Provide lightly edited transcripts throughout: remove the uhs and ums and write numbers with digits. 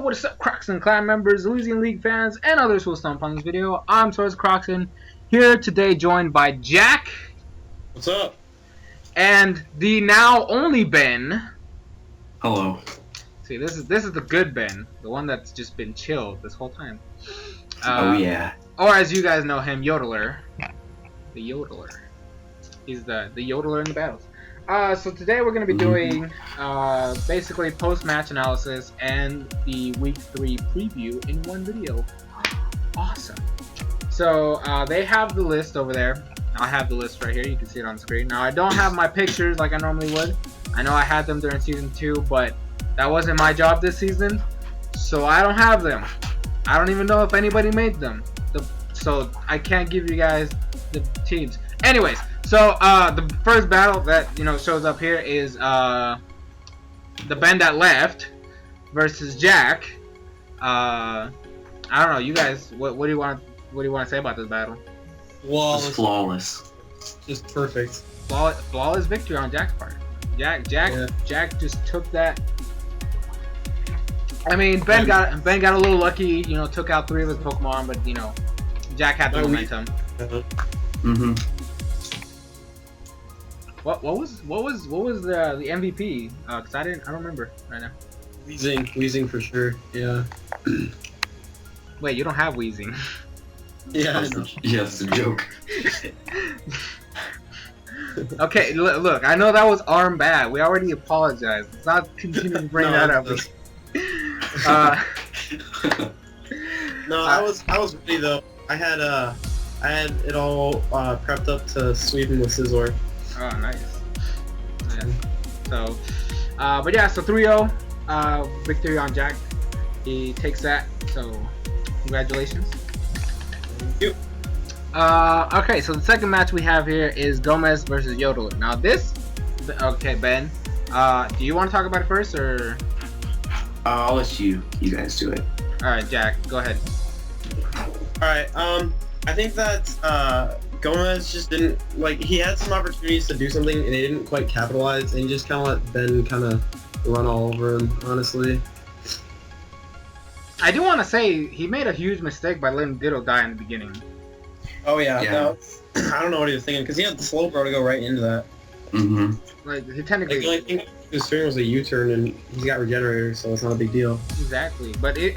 what is up, Crockxen clan members, Elysian League fans, and others who will stump on this video? I'm SoresanCrockxen, here today joined by Jack. What's up? And the now only Ben. Hello. See, this is the good Ben, the one that's just been chilled this whole time. Oh yeah. Or as you guys know him, Yodeler. The Yodeler. He's the Yodeler in the battles. So today we're going to be doing basically post-match analysis and the Week 3 preview in one video. Awesome. So they have the list over there. I have the list right here. You can see it on the screen. Now I don't have my pictures like I normally would. I know I had them during Season 2, but that wasn't my job this season. So I don't have them. I don't even know if anybody made them. So I can't give you guys the teams. Anyways. So, the first battle that, shows up here is, the Ben that left versus Jack. I don't know, you guys, what do you want to say about this battle? Flawless. Flawless. Just perfect. Flawless victory on Jack's part. Jack just took that. I mean, Ben got a little lucky, took out 3 of his Pokemon, but, Jack had the momentum. Mm-hmm. What was the MVP? Cause I don't remember right now. Wheezing for sure. Yeah. Wait, you don't have Wheezing. Yeah. Yeah, it's a joke. Okay, look, I know that was arm bad. We already apologized. Let's not continue to bring that up. No, I was ready though. I had it all prepped up to sweep him with Scizor. Oh, nice. Yeah. So, but yeah, so 3-0 victory on Jack. He takes that. So, congratulations. Thank you. Okay, so the second match we have here is Gomez versus Yodeler. Now this, okay, Ben, do you want to talk about it first, or? I'll let you guys do it. All right, Jack, go ahead. All right. I think that Gomez just didn't, he had some opportunities to do something and he didn't quite capitalize, and he just kind of let Ben kind of run all over him, honestly. I do want to say he made a huge mistake by letting Ditto die in the beginning. Oh yeah. No, I don't know what he was thinking, because he had the slow bro to go right into that. Mm-hmm. Like, he technically... The only thing he was doing was a U-turn, and he's got regenerator, so it's not a big deal. Exactly. But you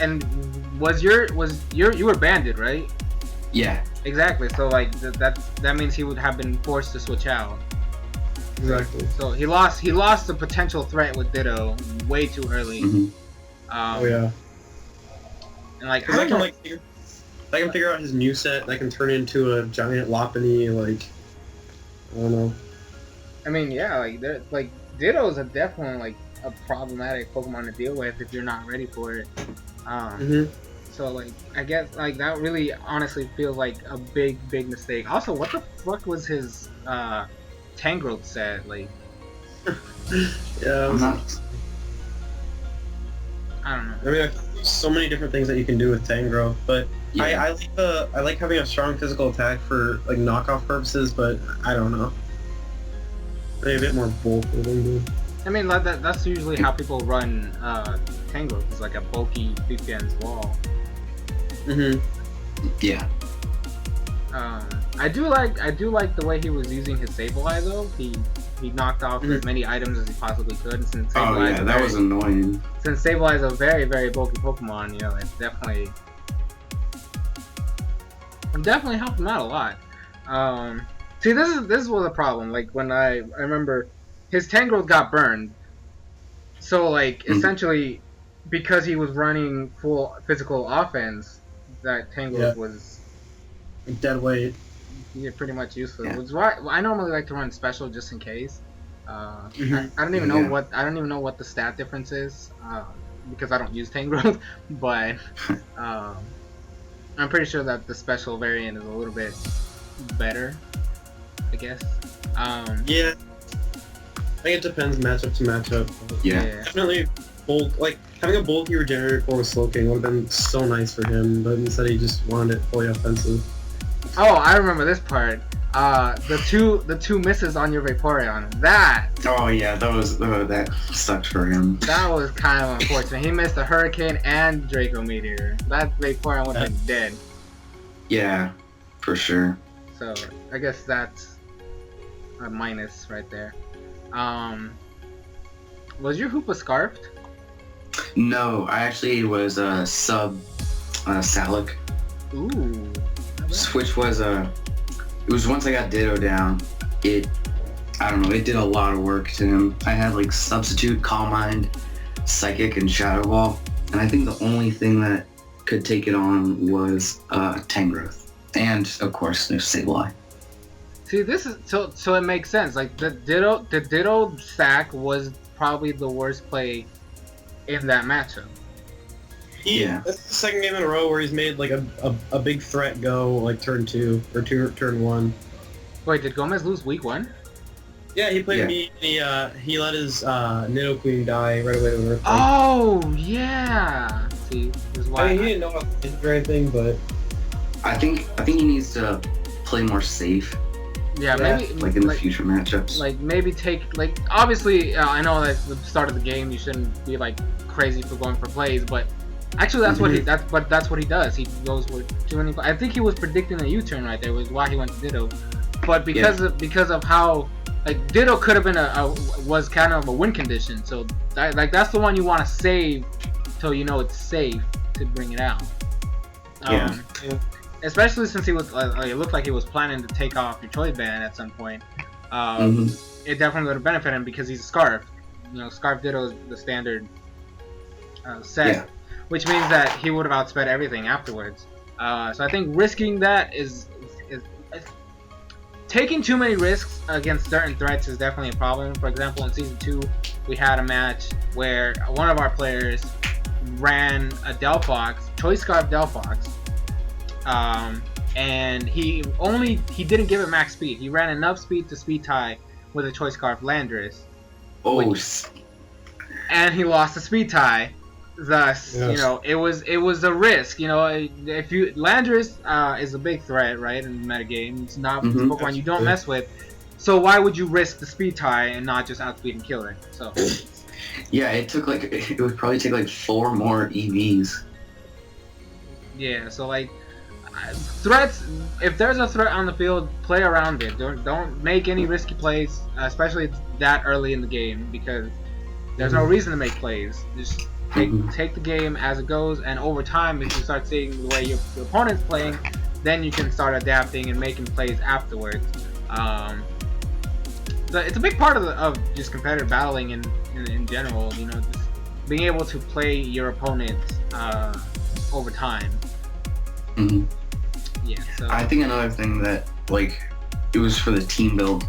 were banded, right? Yeah. Exactly. So that means he would have been forced to switch out. Exactly. So he lost the potential threat with Ditto way too early. Mm-hmm. Oh yeah. And I can figure out his new set. I can turn into a giant Lopunny. I don't know. I mean, yeah, Ditto's definitely a problematic Pokemon to deal with if you're not ready for it. So I guess that really honestly feels like a big mistake. Also, what the fuck was his Tangrowth set Yeah, I don't know. I mean, there's so many different things that you can do with Tangrowth, but Yeah. I like having a strong physical attack for knockoff purposes, but I don't know. Maybe a bit more bulk. I mean, that's usually how people run Tangrowth. It's like a bulky defense wall. Yeah. I do like the way he was using his Sableye though. He knocked off as many items as he possibly could. And since That was annoying. Since Sableye is a very bulky Pokemon, it's definitely helped him out a lot. See, this was a problem. When I remember his Tangrowth got burned, so essentially because he was running full physical offense, that Tangrowth was dead weight. Yeah, pretty much useless. Yeah. Which is why I normally like to run special just in case. I don't even know what the stat difference is because I don't use Tangrowth, but I'm pretty sure that the special variant is a little bit better, I guess. Yeah. I think it depends matchup to matchup. Yeah. Definitely having a bulky regenerator core with Slowking would have been so nice for him, but instead he just wanted it fully offensive. Oh, I remember this part. the two misses on your Vaporeon. That Oh yeah, that sucked for him. was kind of unfortunate. He missed a Hurricane and Draco Meteor. That Vaporeon would have been dead. Yeah, for sure. So I guess that's a minus right there. Was your Hoopa scarfed? No, I actually was a sub Salic, Ooh. not bad. which was it was once I got Ditto down. I don't know, it did a lot of work to him. I had like Substitute, Calm Mind, Psychic, and Shadow Ball, and I think the only thing that could take it on was Tangrowth, and of course there's Sableye. See, this is so it makes sense. Like the Ditto sack was probably the worst play in that matchup. Yeah. That's the second game in a row where he's made like a big threat go like turn 2 or turn 1. Wait, did Gomez lose week 1? Yeah, he played me and he let his Nidoqueen die right away to Earth. Oh yeah. See, this is why. I mean, he didn't know about the or anything, but I think he needs to play more safe, yeah, maybe like in the future matchups. Like maybe take like obviously I know that at the start of the game you shouldn't be like crazy for going for plays, but actually that's what he does. He goes with too many. I think he was predicting a U-turn right there, was why he went to Ditto. But because of how like Ditto could have been was kind of a win condition, so that's the one you want to save till you know it's safe to bring it out. Yeah. Especially since he was it looked like he was planning to take off your choice band at some point. It definitely would have benefited him because he's a Scarf. You know, Scarf Ditto is the standard set, which means that he would have outsped everything afterwards. So I think risking that is taking too many risks against certain threats is definitely a problem. For example, in Season 2, we had a match where one of our players ran a Delphox, Choice Scarf Delphox, and he didn't give it max speed. He ran enough speed to speed tie with a Choice Scarf Landorus. Oh. And he lost the speed tie. Thus, you know, it was a risk. You know, if you Landorus is a big threat, right, in the metagame. It's not Pokemon you don't mess with. So why would you risk the speed tie and not just outspeed and kill it? So. Yeah, it would probably take like 4 more EVs. Yeah, so like threats. If there's a threat on the field, play around it. Don't make any risky plays, especially that early in the game, because there's no reason to make plays. Just take the game as it goes, and over time, if you start seeing the way your opponent's playing, then you can start adapting and making plays afterwards. It's a big part of just competitive battling in general. You know, just being able to play your opponent over time. Yeah. So I think another thing that like it was for the team build.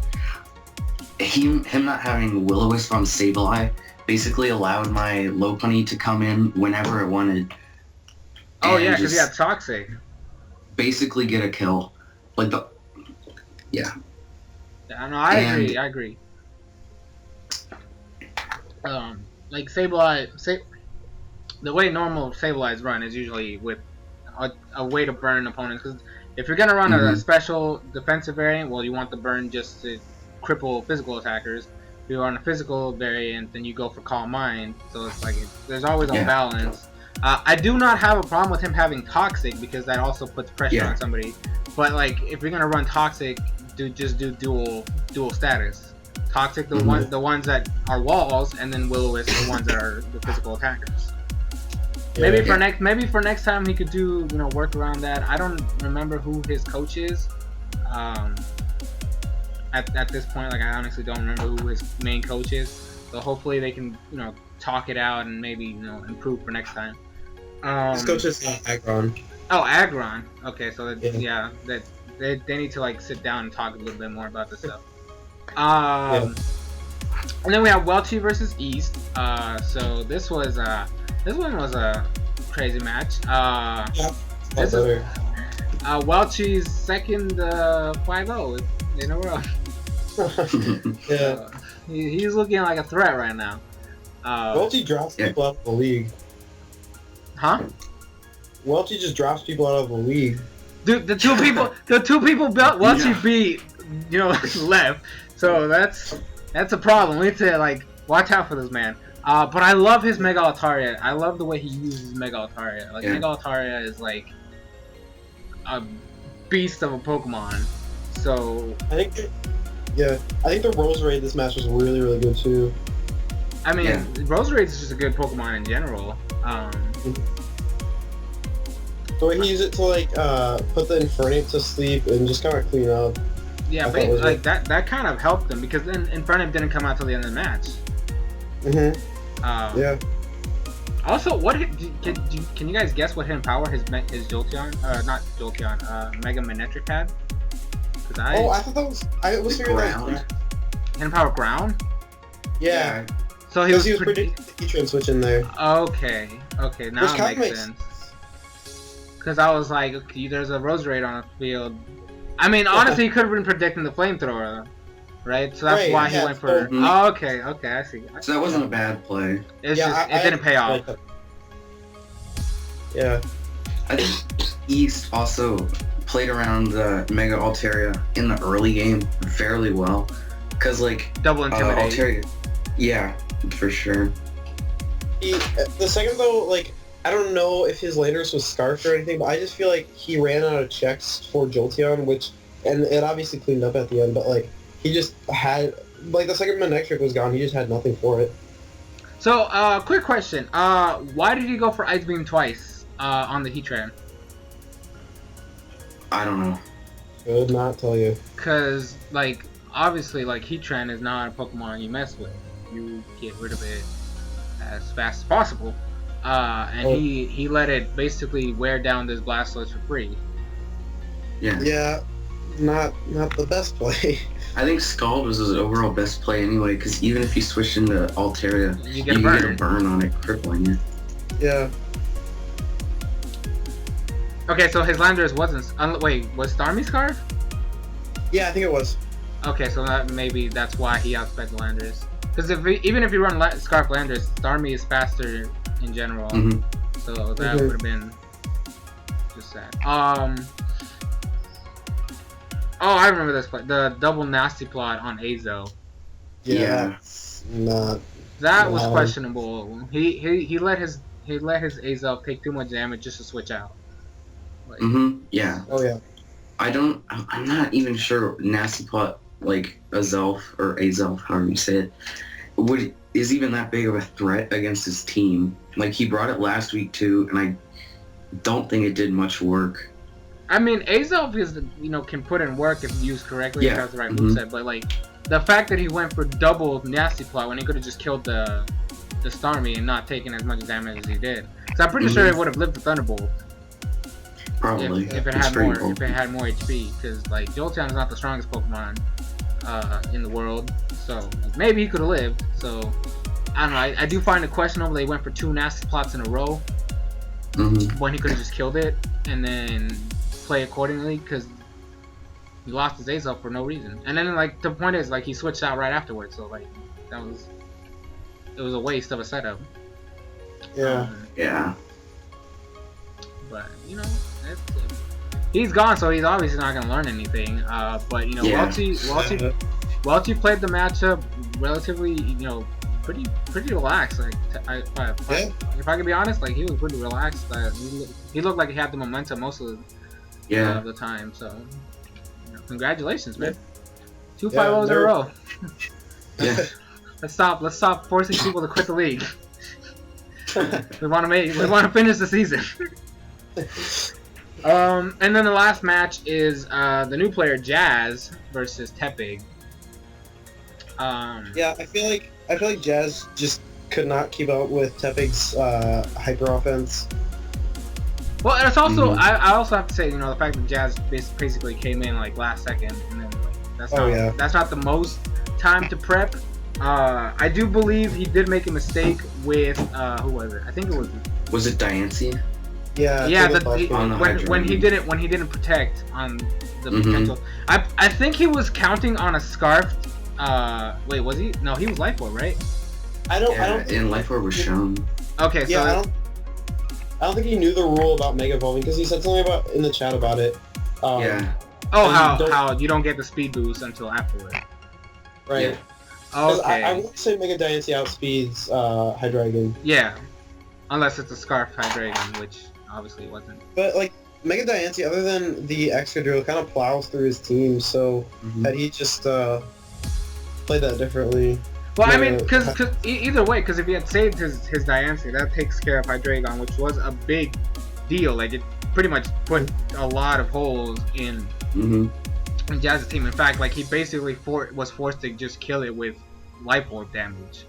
Him not having Will-O-Wisp on Sableye basically allowed my Lopunny to come in whenever it wanted. Oh yeah, because he had Toxic. Basically get a kill. Like the... Yeah. Yeah, no, I agree. Like Sableye... The way normal Sableye's run is usually with a way to burn opponents. Because if you're going to run a special defensive variant, well, you want the burn just to cripple physical attackers. If you're on a physical variant, then you go for Calm Mind. So it's like there's always a balance. I do not have a problem with him having Toxic because that also puts pressure on somebody. But like if you're gonna run Toxic, just do dual status. Toxic the ones that are walls, and then Will-O-Wisp the ones that are the physical attackers. Maybe for next time he could do work around that. I don't remember who his coach is. At this point, like I honestly don't remember who his main coach is. So hopefully they can talk it out and maybe improve for next time. His coach is Aggron. Oh, Aggron. Okay, so that they need to like sit down and talk a little bit more about this stuff. And then we have Welchi versus East. So this one was a crazy match. This is Welchi's second 5-0 in a row. He's looking like a threat right now. Welchi drops people out of the league. Huh? Welchi just drops people out of the league. Dude, the two people Welchi beat left. So that's a problem. We need to like watch out for this man. But I love his Mega Altaria. I love the way he uses Mega Altaria. Like Mega Altaria is like a beast of a Pokemon. So I think the Roserade this match was really, really good too. I mean, Roserade is just a good Pokemon in general. The way he used it to like put the Infernape to sleep and just kind of clean up. Yeah, but like that kind of helped them because then Infernape didn't come out till the end of the match. Yeah. Also, can you guys guess what hidden power his Jolteon, not Jolteon, Mega Manectric had? I thought that was figuring ground. Hidden power ground. Yeah. So he was predicting the Heatran switch in there. Okay, now it makes sense. Because I was like, okay, there's a Roserade on the field. I mean, honestly, he could have been predicting the Flamethrower, right? So that's why he went for. Oh, okay, I see. So that wasn't a bad play. It's just it didn't pay off. Yeah. I think East also played around the Mega Altaria in the early game fairly well, because like double intimidate. Altaria, yeah, for sure. The second though, like. I don't know if his Landorus was scarfed or anything, but I just feel like he ran out of checks for Jolteon, and it obviously cleaned up at the end, but like he just had like the second Manectric was gone, he just had nothing for it. So, quick question: why did he go for Ice Beam twice on the Heatran? I don't know. Could not tell you. Cause like obviously like Heatran is not a Pokemon you mess with. You get rid of it as fast as possible. And he let it basically wear down this Blastoise for free. Yeah. Yeah, not the best play. I think Scald was his overall best play anyway, because even if you switch into Altaria, you get a burn on it, crippling it. Yeah. Okay, so his Landorus wasn't. Wait, was Starmie Scarf? Yeah, I think it was. Okay, so maybe that's why he outsped the Landorus. Because even if you run Scarf Landorus, Starmie is faster in general, so that would have been just sad. Oh, I remember this play, the double nasty plot on Azo. Yeah. That was questionable. He let his Azo take too much damage just to switch out. Like, Yeah. Oh yeah. I'm not even sure nasty plot like Azelf or Azelf, however you say it, is even that big of a threat against his team. Like, he brought it last week too, and I don't think it did much work. I mean, Azelf is, can put in work if used correctly, if has the right moveset, but like, the fact that he went for double Nasty Plot when he could have just killed the Starmie and not taken as much damage as he did. So I'm pretty sure it would have lived the Thunderbolt. Probably. If it had more HP, because like Jolteon is not the strongest Pokemon in the world, so maybe he could have lived. So I don't know. I do find it questionable they went for 2 Nasty Plots in a row when he could have just killed it and then play accordingly, because he lost his Azelf for no reason. And then like the point is like he switched out right afterwards, so like it was a waste of a setup. Yeah. Yeah. But he's gone, so he's obviously not gonna learn anything. But Welty played the matchup relatively, pretty relaxed. Like, if I could be honest, like he was pretty relaxed. He looked like he had the momentum most of the time. So, congratulations, man. 2 5-0s in a row. Yeah. Let's stop forcing people to quit the league. we want to finish the season. And then the last match is the new player Jazz versus Tepig. Yeah, I feel like Jazz just could not keep up with Tepig's hyper offense. Well, and it's also I also have to say, the fact that Jazz basically came in like last second, and then like that's not the most time to prep. I do believe he did make a mistake with who was it? I think it was it Diancie? Yeah. Yeah. When he didn't protect on the potential. I think he was counting on a Scarf. Wait, was he? No, he was Life Orb, right? I don't. And Life Orb was shown. Okay, so I don't think he knew the rule about Mega Evolving, because he said something in the chat about it. Oh, And how you don't get the speed boost until afterward. Right. Yeah. 'Cause Okay. I would say Mega Diancie outspeeds Hydreigon. Yeah. Unless it's a Scarf Hydreigon, which obviously it wasn't. But like Mega Diancie, other than the Excadrill, kind of plows through his team. So had he just played that differently. Well, I Yeah, mean, because either way, because if he had saved his Diancie, that takes care of Hydreigon, which was a big deal. Like, it pretty much put a lot of holes in Jazz's team. In fact, like, he basically was forced to just kill it with Life Orb damage.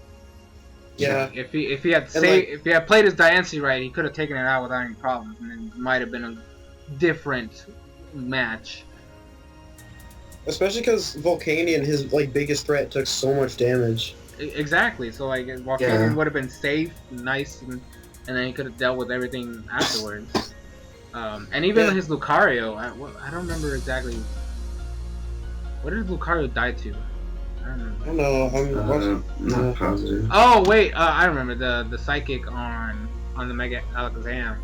Yeah. If he had if he had played his Diancie right, he could have taken it out without any problems, and then it might have been a different match. Especially because Volcanion, his like biggest threat, took so much damage. Exactly. So like Volcanion would have been safe, nice, and then he could have dealt with everything afterwards. And even his Lucario, I don't remember exactly. What did Lucario die to? I don't remember. I don't know. Not positive. Oh wait, I remember the psychic on the Mega Alakazam.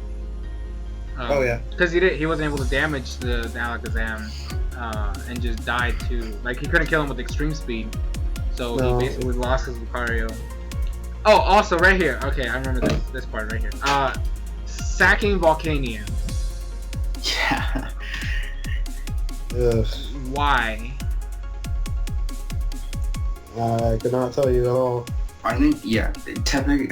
Oh yeah. Because he wasn't able to damage the Alakazam, and just died to, like, he couldn't kill him with extreme speed, so he basically lost his Lucario. Oh, also right here. Okay, I remember this part right here. Sacking Volcanion. Yeah. Ugh. Why? I could not tell you at all. I think Tepig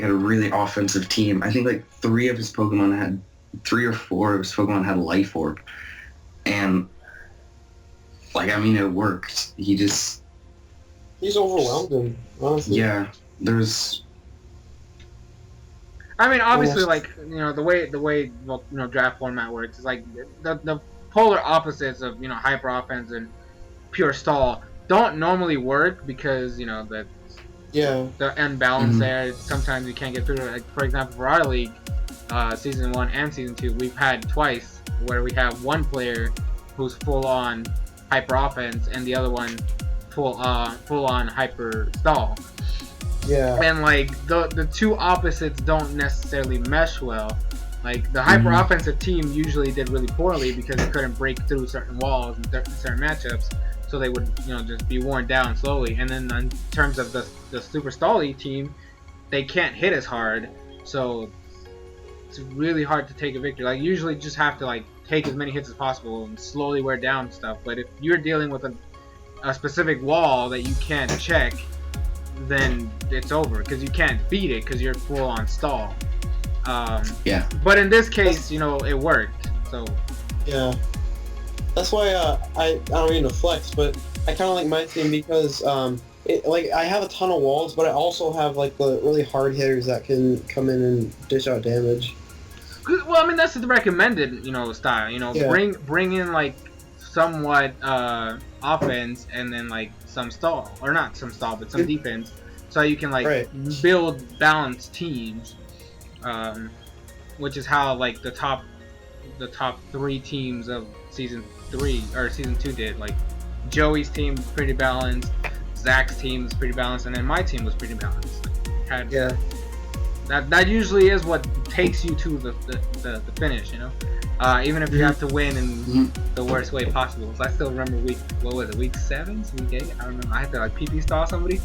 had a really offensive team. I think like 3 or 4 of his Pokemon had Life Orb, and like, I mean, it worked. He's overwhelmed him, honestly. Yeah, there's. I mean, obviously, like, you know, the way well, you know, draft format works is like the polar opposites of, you know, hyper offense and pure stall don't normally work, because, you know, the imbalance there. Sometimes you can't get through it. Like, for example, for our league, season 1 and season 2, we've had twice where we have one player who's full on hyper offense and the other one full on hyper stall. Yeah. And like the two opposites don't necessarily mesh well. Like, the hyper offensive team usually did really poorly because they couldn't break through certain walls in certain matchups, so they would, you know, just be worn down slowly. And then in terms of the super stally team, they can't hit as hard, so it's really hard to take a victory. Like, you usually just have to, like, take as many hits as possible and slowly wear down stuff. But if you're dealing with a specific wall that you can't check, then it's over, because you can't beat it because you're full on stall. But in this case, you know, it worked. So yeah, that's why I don't mean to flex, but I kind of like my team because like, I have a ton of walls, but I also have like the really hard hitters that can come in and dish out damage. well, I mean, that's the recommended, you know, style. You know, bring in like somewhat offense, and then like some stall, or not some stall, but some defense, so you can like build balanced teams. Which is how like the top 3 teams of season 3 or season 2 did. Like, Joey's team was pretty balanced, Zach's team was pretty balanced, and then my team was pretty balanced. That usually is what takes you to the finish, you know. Even if you have to win in the worst way possible. So I still remember week 7, week 8. I don't know. I had to like PP stall somebody.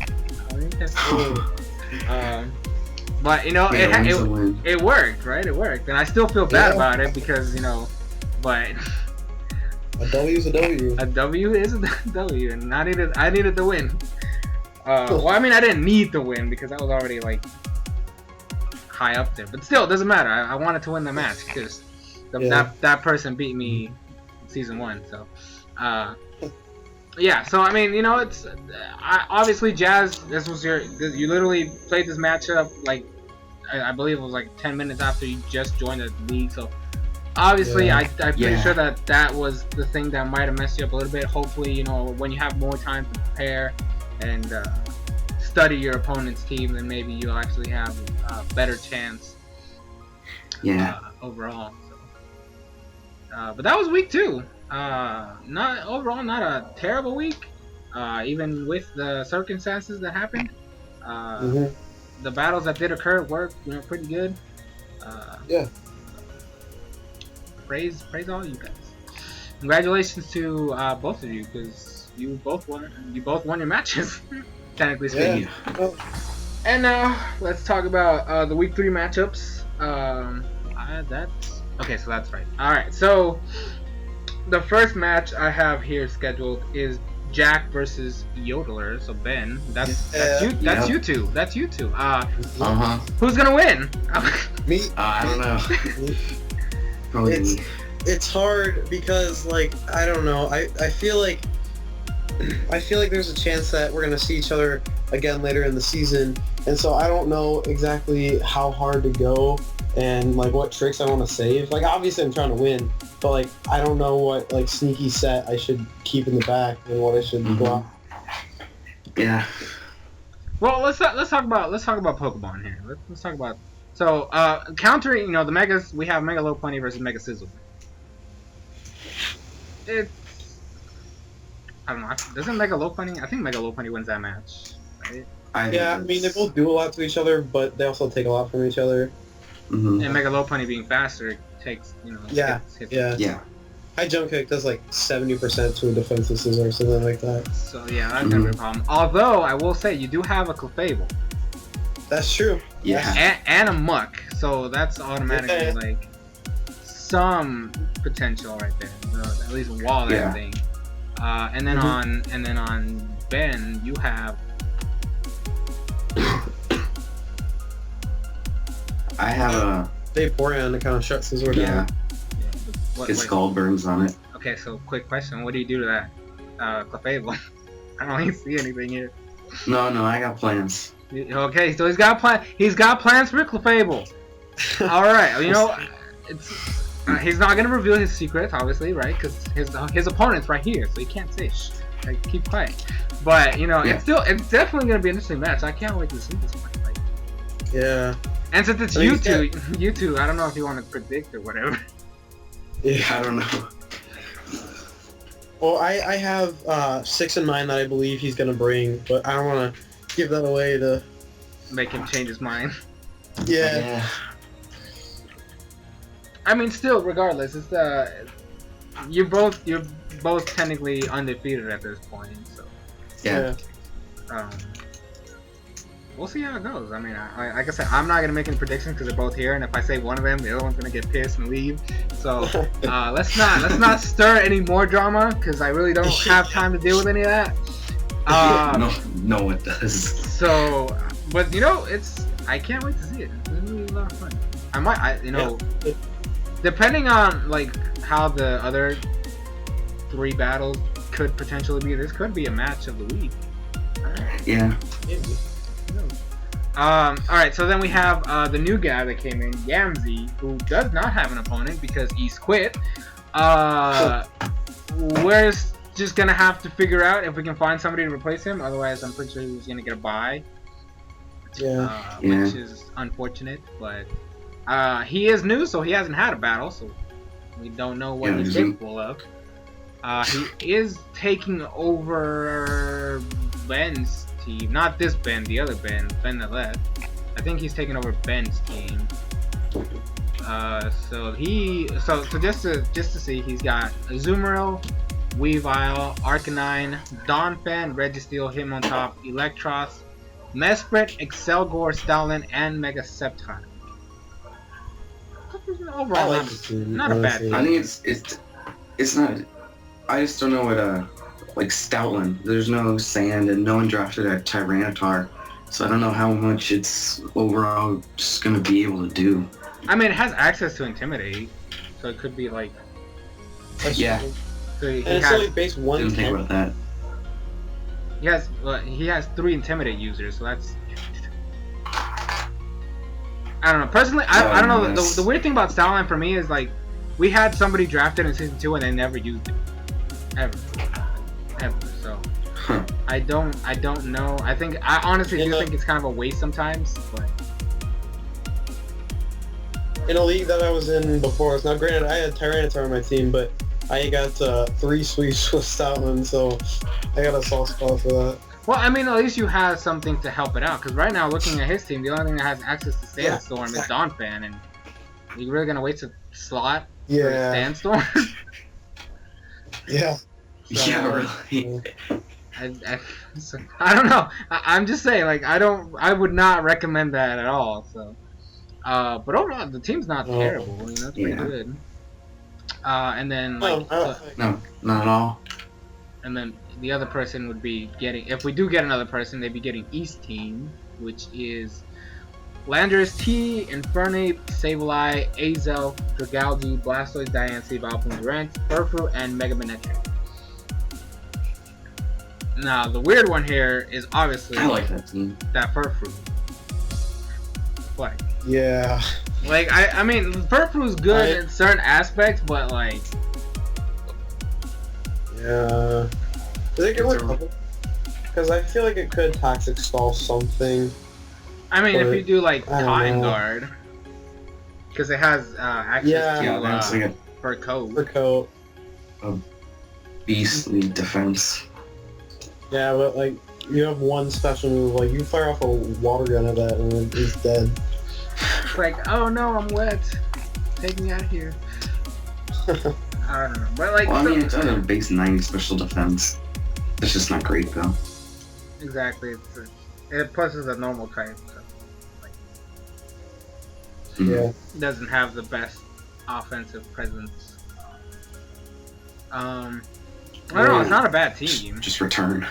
But, you know, it worked, right? It worked, and I still feel bad about it because, you know, but a W is a W. A W is a W, and I needed the win. Well, I mean, I didn't need the win because I was already like high up there, but still, it doesn't matter. I wanted to win the match because that person beat me in season 1. So, yeah. So I mean, you know, it's obviously Jazz. You literally played this matchup like. I believe it was like 10 minutes after you just joined the league, so obviously I'm pretty sure that was the thing that might have messed you up a little bit. Hopefully, you know, when you have more time to prepare and study your opponent's team, then maybe you'll actually have a better chance overall. So, but that was week 2. Not a terrible week, even with the circumstances that happened. The battles that did occur were, you know, pretty good. Praise all you guys. congratulations to both of you because you both won your matches, technically speaking. Yeah. Well, And now let's talk about the week 3 matchups. Okay, so that's right. All right, so the first match I have here scheduled is Jack versus Yodeler. So Ben, that's you. That's you two. That's you two. Who's gonna win? me. I don't know. Probably me. It's hard because like I don't know. I feel like there's a chance that we're gonna see each other again later in the season, and so I don't know exactly how hard to go and like what tricks I want to save. Like obviously I'm trying to win, but like I don't know what like sneaky set I should keep in the back and what I should go out. Yeah. Well, let's talk about Pokemon here. Let's talk about countering. The Megas. We have Mega Low Plenty versus Mega Sizzle. I don't know. Doesn't Mega Low Plenty? I think Mega Low Plenty wins that match, right? I mean they both do a lot to each other, but they also take a lot from each other. And Mega Low Plenty being faster takes Yeah. High jump kick does like 70% to a defensive scissor or something like that. So yeah, that's gonna be a problem. Although I will say you do have a Clefable. That's true. Yeah. And a Muck, so that's automatically like some potential right there. At least wall that thing. And then on Ben you have. I have a Vaporeon to kind of shut scissor down. It's skull burns on it. Okay, so quick question: what do you do to that Clefable? I don't even see anything here. No, I got plans. Okay, so he's got plans for Clefable. All right, he's not gonna reveal his secrets, obviously, right? Because his opponent's right here, so he can't say shh. Like, keep quiet. But it's definitely gonna be an interesting match. I can't wait to see this one. Like, yeah. And since it's you two, I don't know if you want to predict or whatever. Yeah, I don't know. Well, I have 6 in mind that I believe he's gonna bring, but I don't want to give that away to make him change his mind. Yeah. I mean, still, regardless, it's you're both technically undefeated at this point, so Yeah. We'll see how it goes. I mean, like I said, I'm not gonna make any predictions because they're both here, and if I say one of them, the other one's gonna get pissed and leave. So let's not stir any more drama because I really don't have time to deal with any of that. No one does. So, but I can't wait to see it. It's gonna be a lot of fun. Depending on like how the other 3 battles could potentially be, this could be a match of the week. Yeah. Alright, so then we have the new guy that came in, Yamzi, who does not have an opponent because he's quit. We're just gonna have to figure out if we can find somebody to replace him, otherwise I'm pretty sure he's gonna get a bye. Which is unfortunate, but he is new, so he hasn't had a battle, so we don't know what he's capable of. He is taking over Ben's team, not this Ben, the other Ben that left. I think he's taking over Ben's team. So just to see, he's got Azumarill, Weavile, Arcanine, Donphan, Registeel, Hitmontop, Electros, Mesprit, Excelgor, Stoutland, and Mega Sceptile. Overall, not a bad team. I think it's not. I just don't know what like Stoutland. There's no sand, and no one drafted a Tyranitar, so I don't know how much it's overall just gonna be able to do. I mean, it has access to Intimidate, so it could be like. Yeah. So and it's only base 1. Didn't think about that. He has 3 Intimidate users, so that's. I don't know. Personally, I don't know. The weird thing about Stoutland for me is like, we had somebody drafted in season 2 and they never used it, ever. So I don't know. I honestly do think it's kind of a waste sometimes. But in a league that I was in before, it's not granted I had Tyranitar on my team, but I got 3 sweeps with Stoutland, so I got a soft spot for that. Well, I mean, at least you have something to help it out. Because right now, looking at his team, the only thing that has access to Sandstorm is Donphan, and you're really gonna waste a slot for Sandstorm? Yeah. Yeah, really. I don't know. I'm just saying, like, I would not recommend that at all. So, but overall, the team's not terrible. You know, it's pretty Yeah. good. And then like, No, not at all. and then the other person would be getting. If we do get another person, they'd be getting East Team, which is Landorus T, Infernape, Sableye, Azel, Dragalge, Blastoise, Diancie, Vileplume, Durant, Furfrou, and Mega Manectric. Now, the weird one here is obviously I like that team. that Furfrou. Like, Yeah. like I mean, Furfrou's good in certain aspects, but like, Yeah. I think it would, because I feel like it could toxic stall something. I mean, if But, you do like I don't Cotton know. Guard, because it has access Yeah, that's to like a fur coat. For coat. beastly defense. Yeah, but like you have one special move, like you fire off a water gun at that and it's dead. It's like, oh no, I'm wet. Take me out of here. I don't know, but like, Well, I so- mean, it's at a base 90 special defense. It's just not great though. exactly. It plus is a normal type, so Mhm. Yeah. it doesn't have the best offensive presence. I don't know. It's not a bad team. Just return.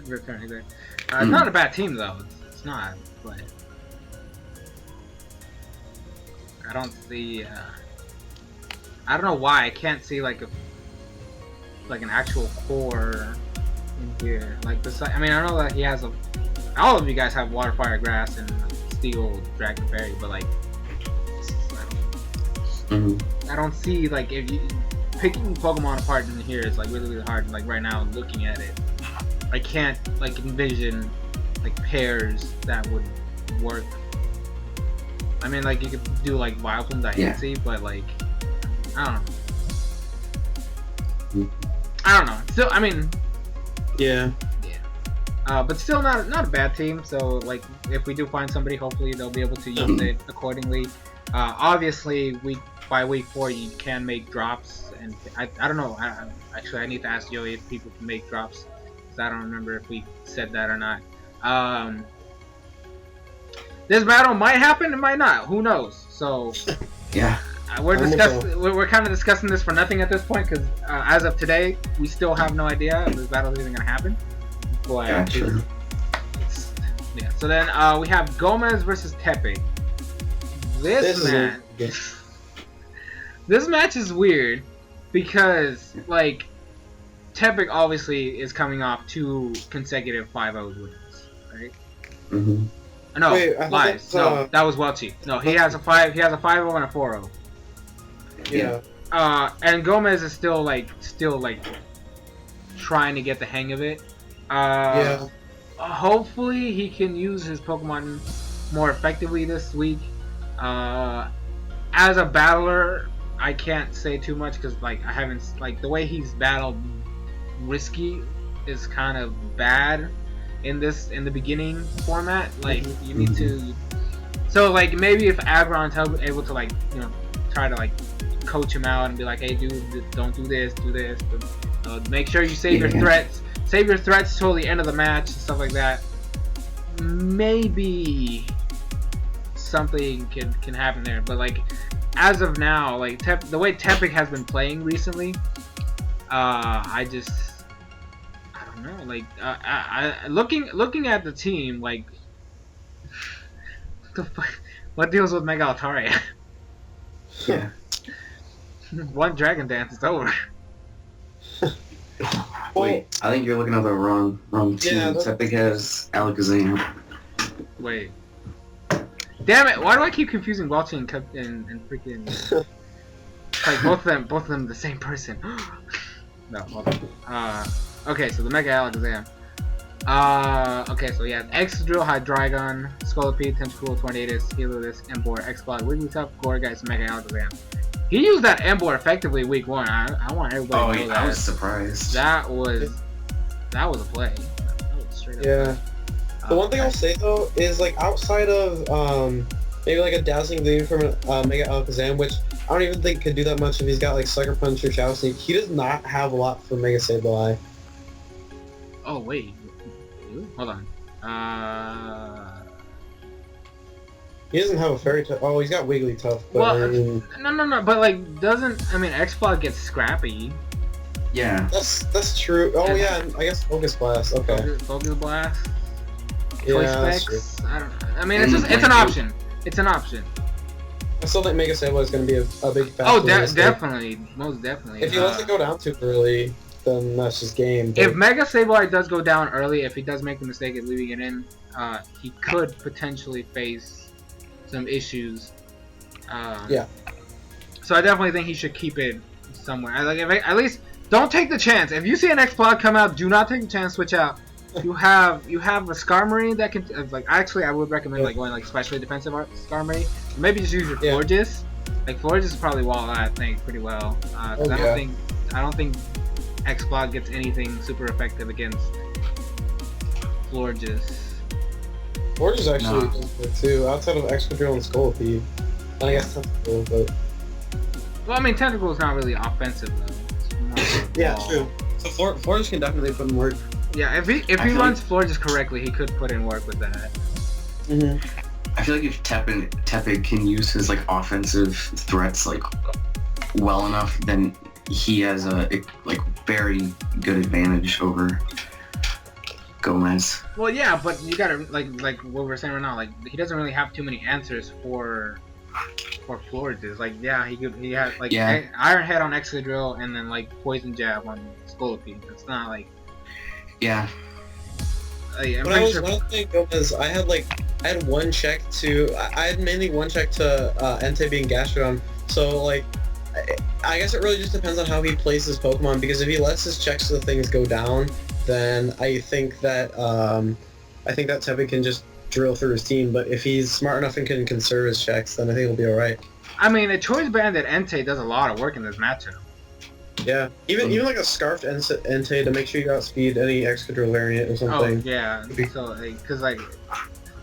Return, exactly. It's not a bad team though. It's not, but I don't see. I don't know why I can't see like an actual core in here. Like I mean, I know that he has all of you guys have water, fire, grass, and steel, dragon, fairy, but like I don't see like if you picking Pokemon apart in here is like really hard. Like right now, looking at it, I can't like envision like pairs that would work. I mean, like you could do like Vileplume Diancie, but like I don't know. Still, I mean, Yeah. but still not a bad team. So like if we do find somebody, hopefully they'll be able to use it accordingly. Obviously, by week 4 you can make drops, and I don't know. Actually, I need to ask Joey if people can make drops, because I don't remember if we said that or not. This battle might happen, it might not. Who knows? So Yeah. we're kind of discussing this for nothing at this point, because as of today, we still have no idea if this battle is even gonna happen. But Gotcha. yeah. So then we have Gomez versus Tepe. This match is weird because like Tepic obviously is coming off 2 consecutive 5-0 wins, right? Mm-hmm. No, Wait, I thought lies. that's, No, that was Welchie. No, he has a 5-0 and a 4-0. Yeah. And Gomez is still trying to get the hang of it. Yeah. Hopefully he can use his Pokemon more effectively this week. As a battler, I can't say too much because like I haven't the way he's battled Risky is kind of bad in the beginning format. Like you need to, so like maybe if Agron's able to like try to like coach him out and be like, hey dude, don't do this, do this. But, make sure you save your threats. Save your threats till the end of the match and stuff like that. Maybe something can happen there, but like as of now, like the way Tepic has been playing recently, I don't know. Like looking at the team, like what deals with Mega Altaria? Yeah. One Dragon Dance is over. Wait, I think you're looking at the wrong team. Yeah, Tepic has Alakazam. Wait. Damn it! Why do I keep confusing Welchie and freaking like both of them the same person? No. Hold on. Okay, so the Mega Alakazam. Okay, so yeah, Excadrill, Hydreigon, Scolipede, Tentacool, Tornadus, Heliolisk, Emboar, Exploud, Wigglytuff, Gourgeist, Mega Alakazam. He used that Emboar effectively week 1. I want everybody to know that. I was surprised. That was a play. That was straight up. Yeah. The one thing I'll say though is like outside of maybe like a dazzling gleam from Mega Alakazam, which I don't even think could do that much if he's got like Sucker Punch or Shadow Sneak. He does not have a lot for Mega Sableye. Oh wait, hold on. He doesn't have a Fairy Tough. Oh, he's got Wigglytuff. But Well, I mean, no, but like, doesn't I mean X-Plot gets scrappy? Yeah. that's true. Oh yeah, and I guess Focus Blast. Okay. Focus Blast. Yeah, Choice that's true. Specs. I don't know. I mean, it's an option. It's an option. I still think Mega Sableye is going to be a big factor. Oh, in this game. definitely, most definitely. If he lets it go down too early, then that's just game. But If Mega Sableye does go down early, if he does make the mistake of leaving it in, he could potentially face some issues. Yeah. So I definitely think he should keep it somewhere. At least don't take the chance. If you see an X-Plot come out, do not take the chance. Switch out. You have a Skarmory that can actually I would recommend like going like especially defensive Skarmory. Maybe just use your Florges. Like Florges is probably wall I think pretty well. 'Cause I don't think X-Plot gets anything super effective against Florges. Forge is actually good too, outside of Excadrill and Scolipede. And I guess Tentacle, but Well, I mean Tentacle is not really offensive though. It's more of a yeah, wall. true. So Forge can definitely put in work. Yeah, if he runs Florges correctly, he could put in work with that. I feel like if Tepig can use his like offensive threats like well enough, then he has a like very good advantage over Gomez. Well, yeah, but you gotta like what we're saying right now. Like he doesn't really have too many answers for Florges. Like yeah, he has like Iron Head on Excadrill and then like Poison Jab on Scolipede. It's not like I'm When I was pretty sure. playing Gomez, I had one check to I had mainly one check to Entei being Gastrodon. So like I guess it really just depends on how he plays his Pokemon, because if he lets his checks to the things go down, then I think that Tepig can just drill through his team. But if he's smart enough and can conserve his checks, then I think he'll be alright. I mean, a Choice Banded Entei does a lot of work in this matchup. Yeah, even like a Scarfed Entei to make sure you outspeed any Excadrill variant or something. Oh yeah, so because like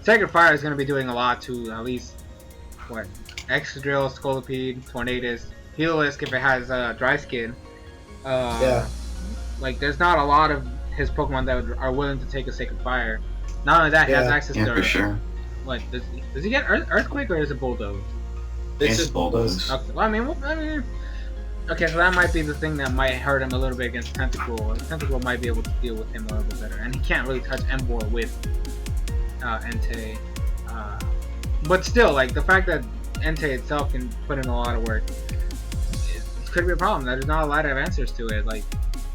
Sacred Fire is gonna be doing a lot to at least what Excadrill, Scolipede, Tornadus, Healisk if it has Dry Skin. Yeah. Like there's not a lot of his Pokemon that are willing to take a Sacred Fire. Not only that, he has access to. For sure. What does he get? Earthquake or is it Bulldoze? It's just Bulldoze. Okay. Well, I mean. Okay, so that might be the thing that might hurt him a little bit against Tentacle. Tentacle might be able to deal with him a little bit better, and he can't really touch Emboar with Entei. But still, like the fact that Entei itself can put in a lot of work, it could be a problem. There's not a lot of answers to it. Like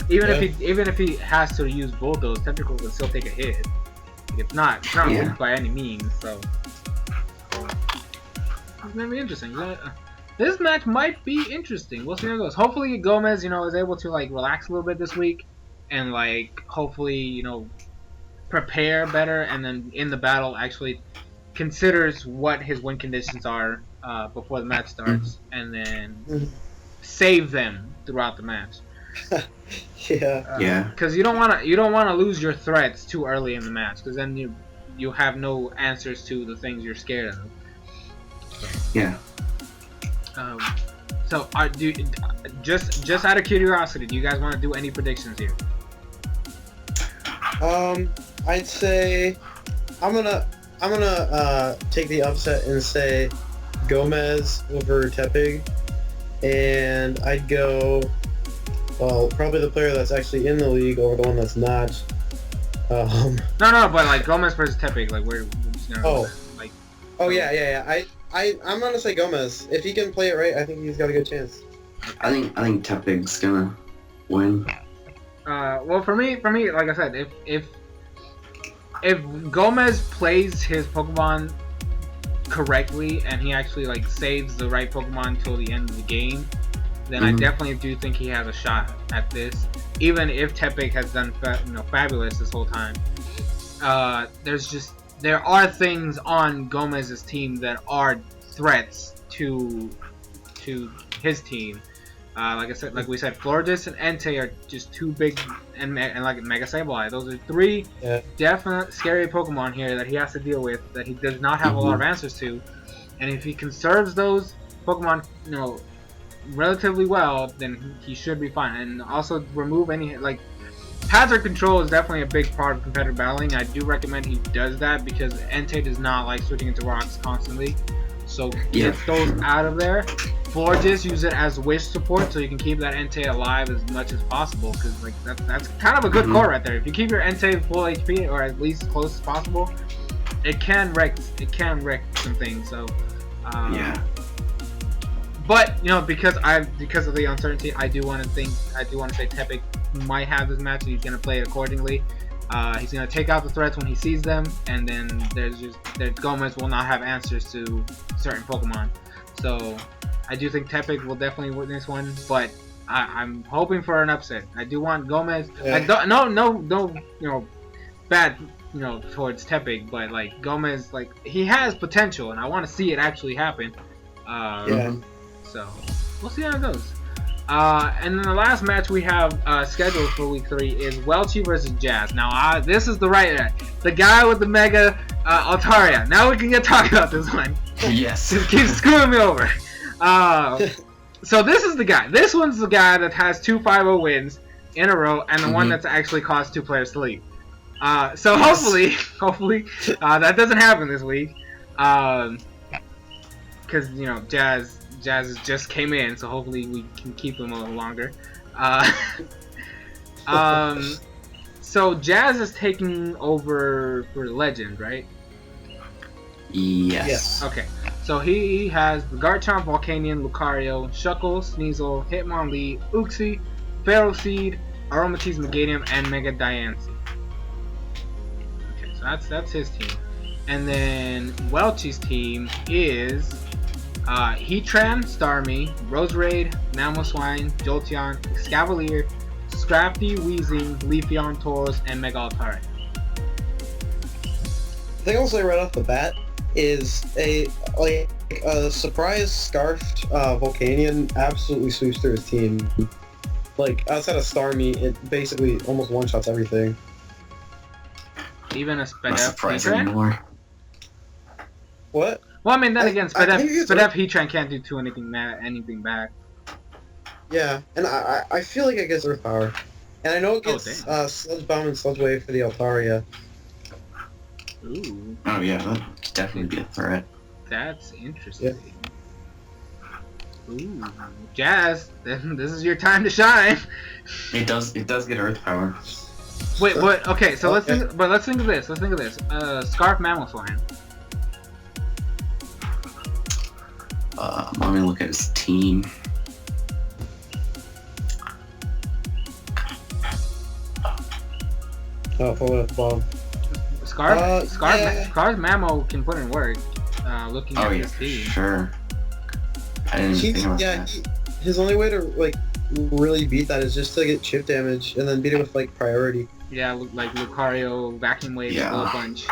even if he has to use Bulldoze, Tentacle can still take a hit. Like, it's not weak by any means. So it's gonna be interesting. This match might be interesting. We'll see how it goes. Hopefully Gomez, is able to like relax a little bit this week and like hopefully, prepare better, and then in the battle actually considers what his win conditions are before the match starts, and then save them throughout the match. Because you don't want to lose your threats too early in the match, because then you have no answers to the things you're scared of. Yeah. So, just out of curiosity, do you guys want to do any predictions here? I'd say I'm gonna take the upset and say Gomez over Tepig, and I'd go probably the player that's actually in the league over the one that's not. No, but like Gomez versus Tepig, like we're just gonna like. Oh yeah. I'm gonna say Gomez. If he can play it right, I think he's got a good chance. I think Tepig's gonna win. Well, for me, like I said, if Gomez plays his Pokemon correctly and he actually like saves the right Pokemon till the end of the game, then I definitely do think he has a shot at this. Even if Tepig has done fabulous this whole time, there are things on Gomez's team that are threats to his team. Like we said, Florges and Entei are just too big, and like Mega Sableye. Those are three definite scary Pokemon here that he has to deal with, that he does not have a lot of answers to. And if he conserves those Pokemon, relatively well, then he should be fine. And also remove any like hazard control is definitely a big part of competitive battling. I do recommend he does that because Entei does not like switching into rocks constantly. So get those out of there. Forges, use it as wish support so you can keep that Entei alive as much as possible, because like that's kind of a good core right there. If you keep your Entei full HP or at least as close as possible, it can wreck some things. So Yeah. but you know, because of the uncertainty, I do want to say Tepic might have this match and he's gonna play it accordingly. He's gonna take out the threats when he sees them, and then Gomez will not have answers to certain Pokemon. So I do think Tepic will definitely win this one, but I'm hoping for an upset. I do want Gomez. Yeah. No, bad, towards Tepic, but like Gomez, like he has potential, and I want to see it actually happen. Yeah. So we'll see how it goes. And then the last match we have scheduled for week 3 is Welchie versus Jazz. Now, this is the guy with the Mega Altaria. Now we can get talk about this one. Yes. Just keep screwing me over. So this is the guy. This one's the guy that has 2 5-0 wins in a row, and the one that's actually caused 2 players to leave. So hopefully, that doesn't happen this week. Because Jazz just came in, so hopefully we can keep him a little longer. So Jazz is taking over for Legend, right? Yes. Okay, so he has the Garchomp, Volcanion, Lucario, Shuckle, Sneasel, Hitmonlee, Uxie, Ferroseed, Aromatisse, Meganium, and Mega Diancie. Okay, so that's his team. And then Welchie's team is Heatran, Starmie, Roserade, Mamoswine, Jolteon, Escavalier, Scrafty, Weezing, Leafeon, Tauros, and Mega Altaria. The thing I'll say right off the bat is a surprise scarfed Volcanion absolutely sweeps through his team. Like outside of Starmie, it basically almost one-shots everything. Even a Not Spadef surprised Heatran? anymore. What? Well, I mean, then again, I think it's Spadef Heatran can't do anything back. Yeah, and I feel like it gets Earth Power. And I know it gets Sludge Bomb and Sludge Wave for the Altaria. Ooh, Oh yeah, that'd definitely be a threat. that's interesting. Ooh, Jazz, this is your time to shine. It does get Earth Power. Wait, what? Okay, so let's Okay. think of this. Scarf Mamoswine. Let me look at his team. Oh, follow up bomb. Scarf yeah. Mamo can put in work. Looking Oh at yeah, this for team. sure. I didn't even think about that. His only way to like really beat that is just to get chip damage and then beat it with like priority. Yeah, like Lucario, Vacuum Wave, Yeah. Bullet Punch.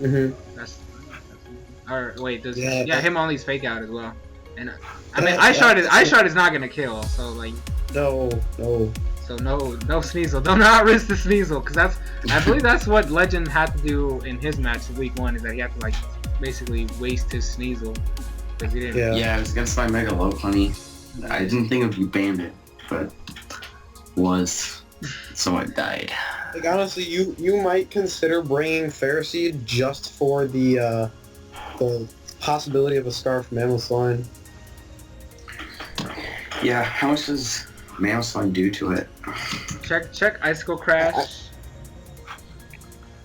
Mm-hmm. That's or wait, Yeah, Hitmonlee's fake out as well. And I That- mean, Ice Shard is not gonna kill, so like, No. so no Sneasel. Do not risk the Sneasel, because I believe that's what Legend had to do in his match in week 1, is that he had to like basically waste his Sneasel because he didn't. Yeah. Yeah, it was against my Mega Lopunny. I didn't think it would be Bandit, but was. So I died. Like honestly, you might consider bringing Ferroseed just for the possibility of a Scarf Mamoswine. Yeah, how much does Mamoswine do to it? Check Icicle Crash.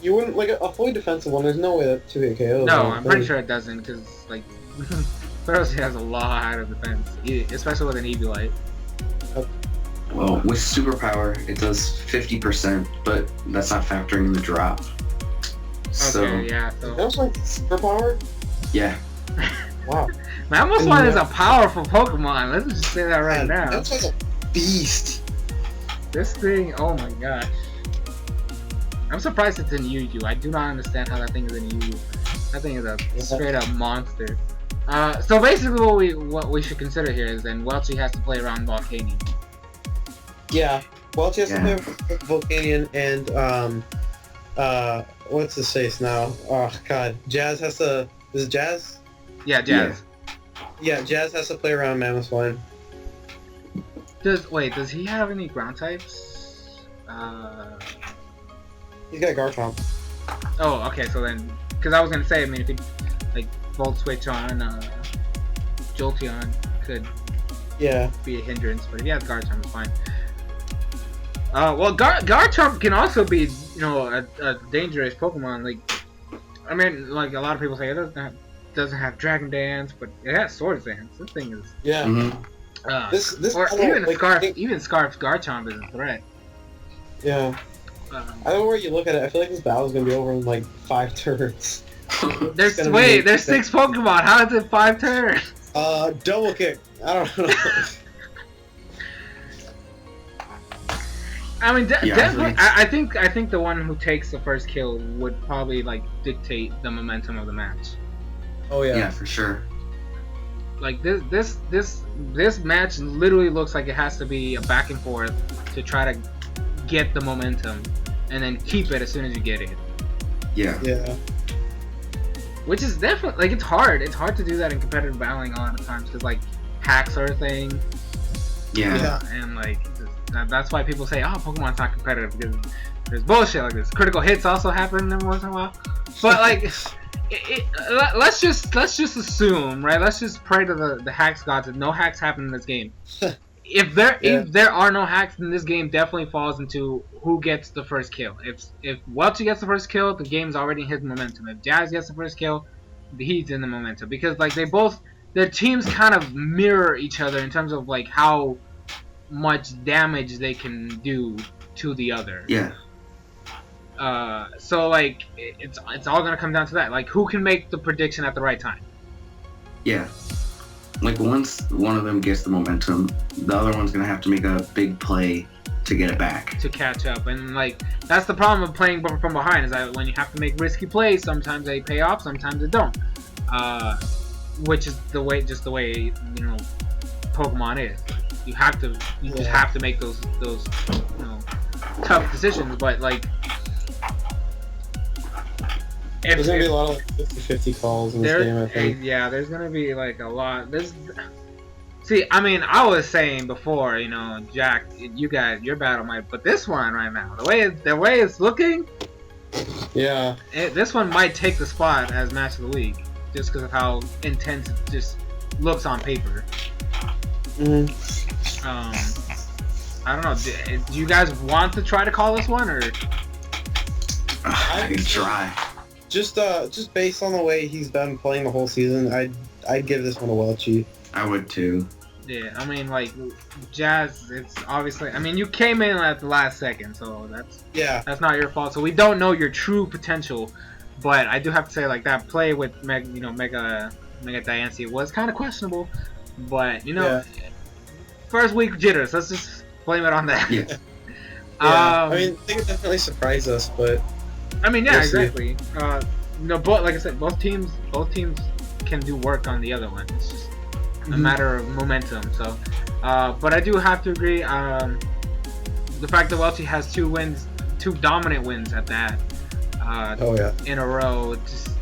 You wouldn't like a fully defensive one. There's no way that 2-hit KO. No, I'm pretty sure it doesn't, because like Ferroseed has a lot of defense, especially with an Eviolite. Well, with Superpower, it does 50%, but that's not factoring in the drop. So, Okay, yeah. So Mamoswine superpower? yeah. Wow. Mamoswine is a powerful Pokemon. Let's just say that right now. Mamoswine's a beast. This thing, oh my gosh. I'm surprised it's in Yuju. I do not understand how that thing is in Yuju. That thing is a straight up monster. So basically what we should consider here is then Welchie has to play around Volcanion. Yeah. Welchie has to Yeah. play with Volcanion and what's his face now? Oh god. Jazz has to. Is it Jazz? Yeah, Jazz. Yeah, Jazz has to play around Mammoth Swine. Does he have any ground types? He's got Garchomp. Oh, okay. So then, because I was gonna say, I mean, if he like Volt Switch on Jolteon could be a hindrance, but if he has Garchomp, it's fine. Well, Garchomp can also be, you know, a dangerous Pokemon. Like, I mean, like a lot of people say it doesn't have Dragon Dance, but it has Swords Dance. This thing is This or battle, even like, even Scarf's Garchomp is a threat. Yeah. I don't know where you look at it. I feel like this battle's gonna be over in like 5 turns. There's 6 Pokemon. How is it 5 turns? Double kick. I don't know. I mean, definitely. I think the one who takes the first kill would probably like dictate the momentum of the match. Oh yeah. Yeah, for sure. Like this match literally looks like it has to be a back and forth to try to get the momentum and then keep it as soon as you get it. Yeah. Yeah. Which is definitely like it's hard. It's hard to do that in competitive battling a lot of times because like hacks are a thing. Yeah. And like that's why people say, oh, Pokemon's not competitive because there's bullshit like this. Critical hits also happen every once in a while. But like, let's just assume, right? Let's just pray to the hacks gods that no hacks happen in this game. If there are no hacks, then this game definitely falls into who gets the first kill. If Welchie gets the first kill, the game's already in his momentum. If Jazz gets the first kill, he's in the momentum because like their teams kind of mirror each other in terms of like how much damage they can do to the other. Yeah. So like it's all gonna come down to that. Like who can make the prediction at the right time. Yeah. Like once one of them gets the momentum, the other one's gonna have to make a big play to get it back. To catch up, and like that's the problem of playing from behind is that when you have to make risky plays, sometimes they pay off, sometimes they don't. Which is just the way you know Pokemon is. You just have to make those you know tough decisions, but like. There's gonna be a lot of like 50-50 calls in this game, I think. Yeah, there's gonna be like a lot. See, I mean, I was saying before, you know, Jack, you guys, your battle might, but this one right now, the way it's looking, yeah, this one might take the spot as match of the week, just because of how intense it just looks on paper. I don't know. Do you guys want to try to call this one, or? I can try. Just based on the way he's been playing the whole season, I'd give this one a Welchie. I would too. Yeah, I mean, like Jazz, it's obviously. I mean, you came in at the last second, so that's not your fault. So we don't know your true potential, but I do have to say, like that play with Mega Diancie was kind of questionable, but you know, first week jitters. Let's just blame it on that. Yeah. I mean, they could definitely surprise us, but. I mean, yeah, exactly. No, but like I said, both teams can do work on the other one. It's just a matter of momentum. So, but I do have to agree. The fact that Welchie has 2 dominant wins at that, in a row, it just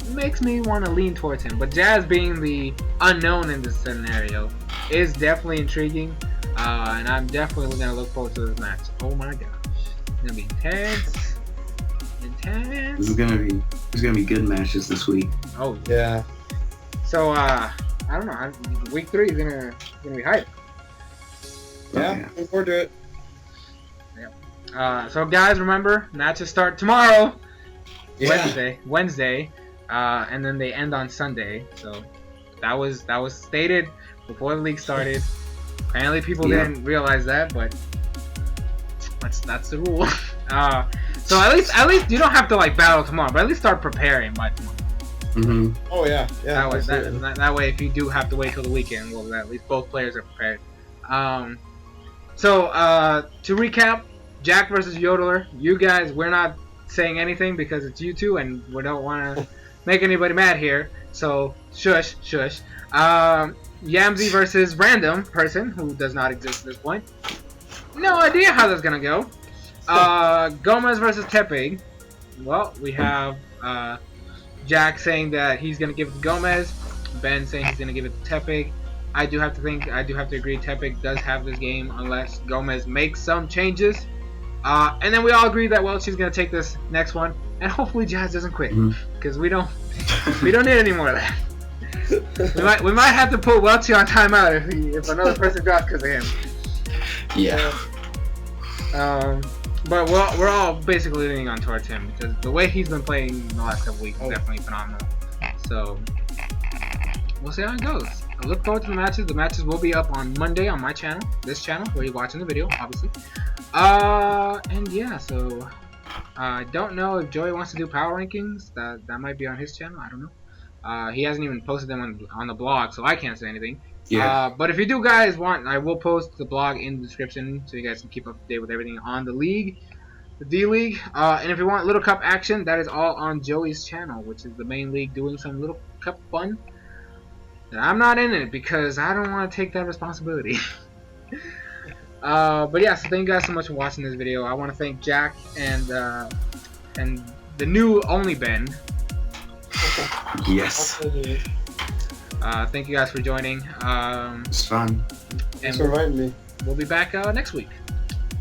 makes me want to lean towards him. But Jazz being the unknown in this scenario is definitely intriguing, and I'm definitely gonna look forward to this match. Oh my gosh, it's gonna be intense. There's gonna be good matches this week. Oh yeah. So I don't know. Week 3 is gonna be hype. Yeah, looking forward to it. Yeah. So guys, remember matches start tomorrow, Yeah. Wednesday, and then they end on Sunday. So that was stated before the league started. Apparently people didn't realize that, but that's the rule. So at least you don't have to like battle tomorrow, but at least start preparing by tomorrow. Oh yeah. That way, if you do have to wait till the weekend, well, at least both players are prepared. So to recap, Jack versus Yodeler. You guys, we're not saying anything because it's you two, and we don't want to make anybody mad here. So shush. Yamsey versus random person who does not exist at this point. No idea how that's gonna go. Gomez versus Tepe. Well, we have Jack saying that he's gonna give it to Gomez. Ben saying he's gonna give it to Tepig. I do have to agree. Tepig does have this game unless Gomez makes some changes. And then we all agree that she's gonna take this next one, and hopefully Jazz doesn't quit because we don't need any more of that. we might have to put Welchie on timeout if another person drops because of him. Yeah. But we're all basically leaning on towards him because the way he's been playing in the last couple weeks is definitely phenomenal. So we'll see how it goes. I look forward to the matches. The matches will be up on Monday on my channel, this channel, where you're watching the video, obviously. And yeah, so I don't know if Joey wants to do power rankings. That might be on his channel. I don't know. He hasn't even posted them on the blog, so I can't say anything. Yeah. But if you do guys want, I will post the blog in the description so you guys can keep up to date with everything on the league, the D League. And if you want Little Cup action, that is all on Joey's channel, which is the main league doing some Little Cup fun. And I'm not in it because I don't want to take that responsibility. But yeah, so thank you guys so much for watching this video. I want to thank Jack and the new only Ben. Yes. Thank you guys for joining. It's fun. Thanks for inviting me. We'll be back next week.